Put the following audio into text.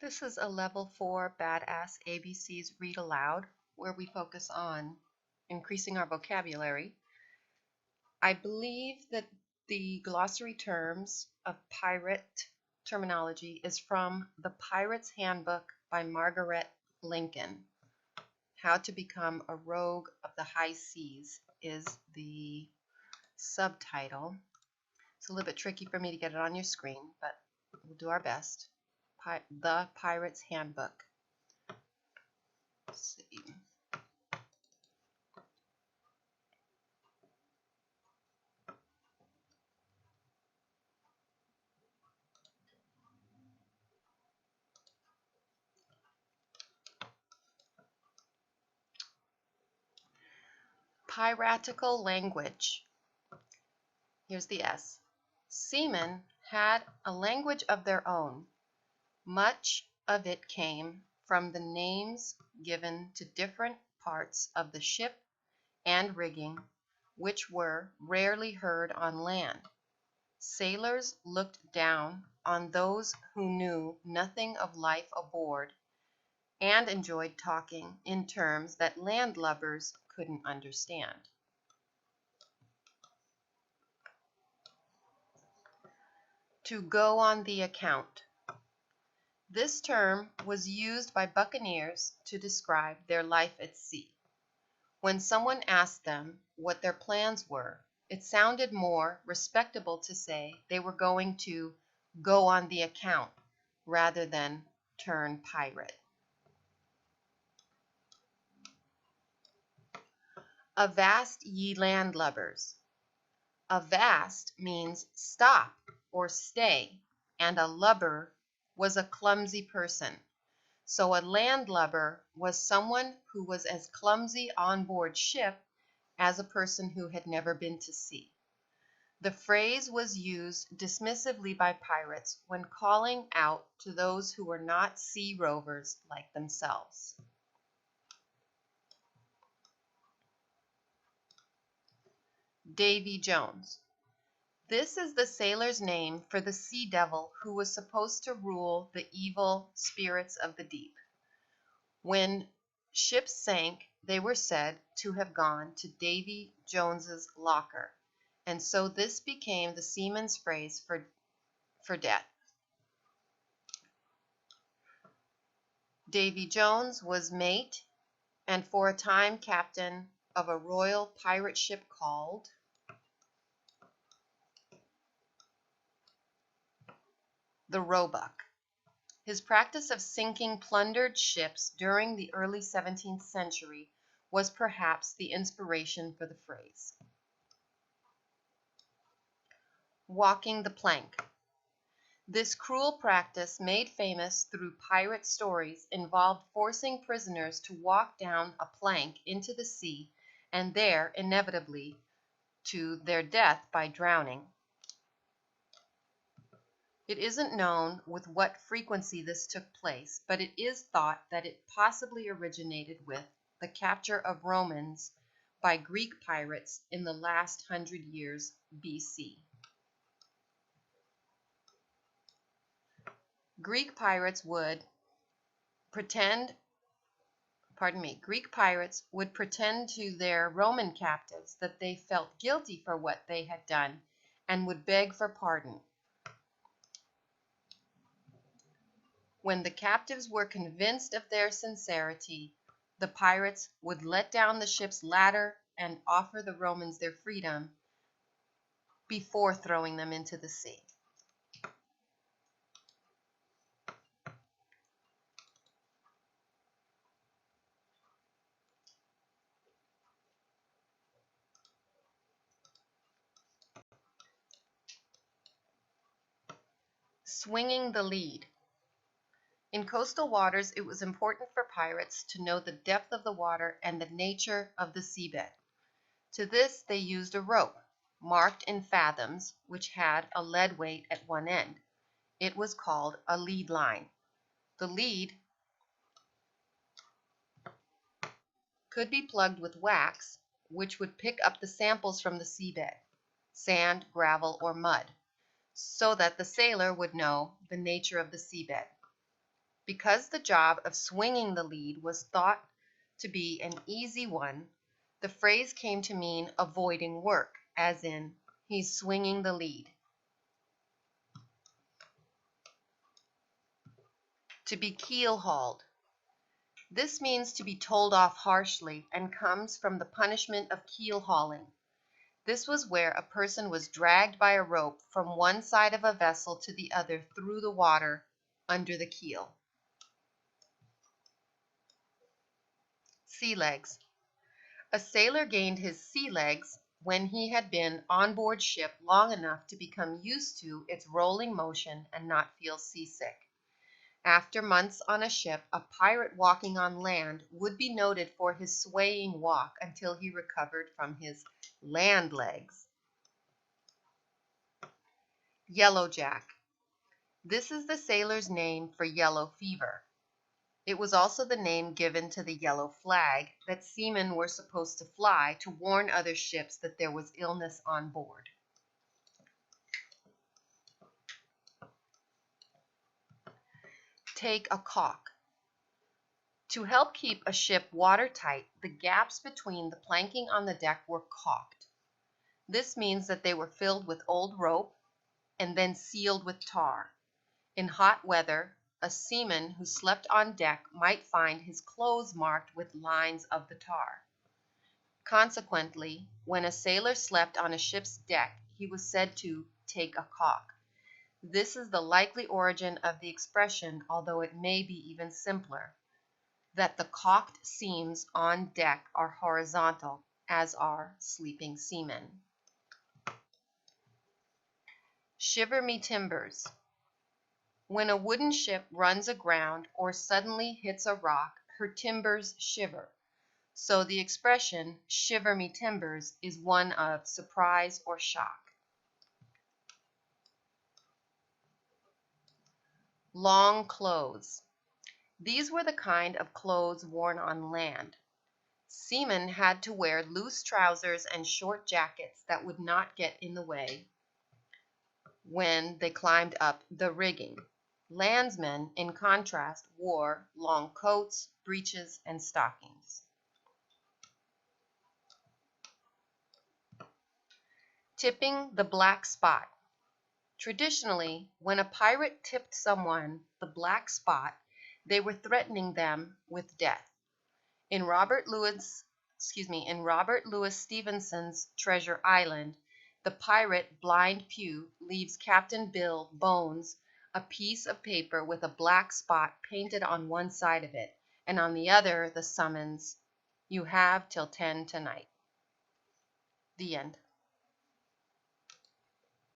This is a Level 4 Badass ABCs Read Aloud, where we focus on increasing our vocabulary. I believe that the glossary terms of pirate terminology is from the Pirates Handbook by Margaret Lincoln. How to Become a Rogue of the High Seas is the subtitle. It's a little bit tricky for me to get it on your screen, but we'll do our best. The Pirates Handbook. Let's see. Piratical language. Here's the S. Seamen had a language of their own. Much of it came from the names given to different parts of the ship and rigging, which were rarely heard on land. Sailors looked down on those who knew nothing of life aboard and enjoyed talking in terms that landlubbers couldn't understand. To go on the account. This term was used by buccaneers to describe their life at sea. When someone asked them what their plans were, it sounded more respectable to say they were going to go on the account rather than turn pirate. Avast ye landlubbers. Avast means stop or stay, and a lubber was a clumsy person. So a landlubber was someone who was as clumsy on board ship as a person who had never been to sea. The phrase was used dismissively by pirates when calling out to those who were not sea rovers like themselves. Davey Jones. This is the sailor's name for the sea devil who was supposed to rule the evil spirits of the deep. When ships sank, they were said to have gone to Davy Jones's locker, and so this became the seaman's phrase for death. Davy Jones was mate and for a time captain of a royal pirate ship called the Roebuck. His practice of sinking plundered ships during the early 17th century was perhaps the inspiration for the phrase. Walking the plank. This cruel practice, made famous through pirate stories, involved forcing prisoners to walk down a plank into the sea and there, inevitably, to their death by drowning. It isn't known with what frequency this took place, but it is thought that it possibly originated with the capture of Romans by Greek pirates in the last 100 years BC. Greek pirates would pretend to their Roman captives that they felt guilty for what they had done and would beg for pardon. When the captives were convinced of their sincerity, the pirates would let down the ship's ladder and offer the Romans their freedom before throwing them into the sea. Swinging the lead. In coastal waters, it was important for pirates to know the depth of the water and the nature of the seabed. To this, they used a rope, marked in fathoms, which had a lead weight at one end. It was called a lead line. The lead could be plugged with wax, which would pick up the samples from the seabed, sand, gravel, or mud, so that the sailor would know the nature of the seabed. Because the job of swinging the lead was thought to be an easy one, the phrase came to mean avoiding work, as in, he's swinging the lead. To be keel hauled. This means to be told off harshly and comes from the punishment of keel hauling. This was where a person was dragged by a rope from one side of a vessel to the other through the water under the keel. Sea legs. A sailor gained his sea legs when he had been on board ship long enough to become used to its rolling motion and not feel seasick. After months on a ship, a pirate walking on land would be noted for his swaying walk until he recovered from his land legs. Yellowjack. This is the sailor's name for yellow fever. It was also the name given to the yellow flag that seamen were supposed to fly to warn other ships that there was illness on board. Take a caulk. To help keep a ship watertight, the gaps between the planking on the deck were caulked. This means that they were filled with old rope and then sealed with tar. In hot weather, a seaman who slept on deck might find his clothes marked with lines of the tar. Consequently, when a sailor slept on a ship's deck, he was said to take a caulk. This is the likely origin of the expression, although it may be even simpler, that the caulked seams on deck are horizontal, as are sleeping seamen. Shiver Me Timbers. When a wooden ship runs aground or suddenly hits a rock, her timbers shiver. So the expression shiver me timbers is one of surprise or shock. Long clothes. These were the kind of clothes worn on land. Seamen had to wear loose trousers and short jackets that would not get in the way when they climbed up the rigging. Landsmen, in contrast, wore long coats, breeches, and stockings. Tipping the black spot. Traditionally, when a pirate tipped someone the black spot, they were threatening them with death. In Robert Louis Stevenson's Treasure Island, the pirate Blind Pew leaves Captain Bill Bones a piece of paper with a black spot painted on one side of it, and on the other the summons, "You have till 10 tonight." The end.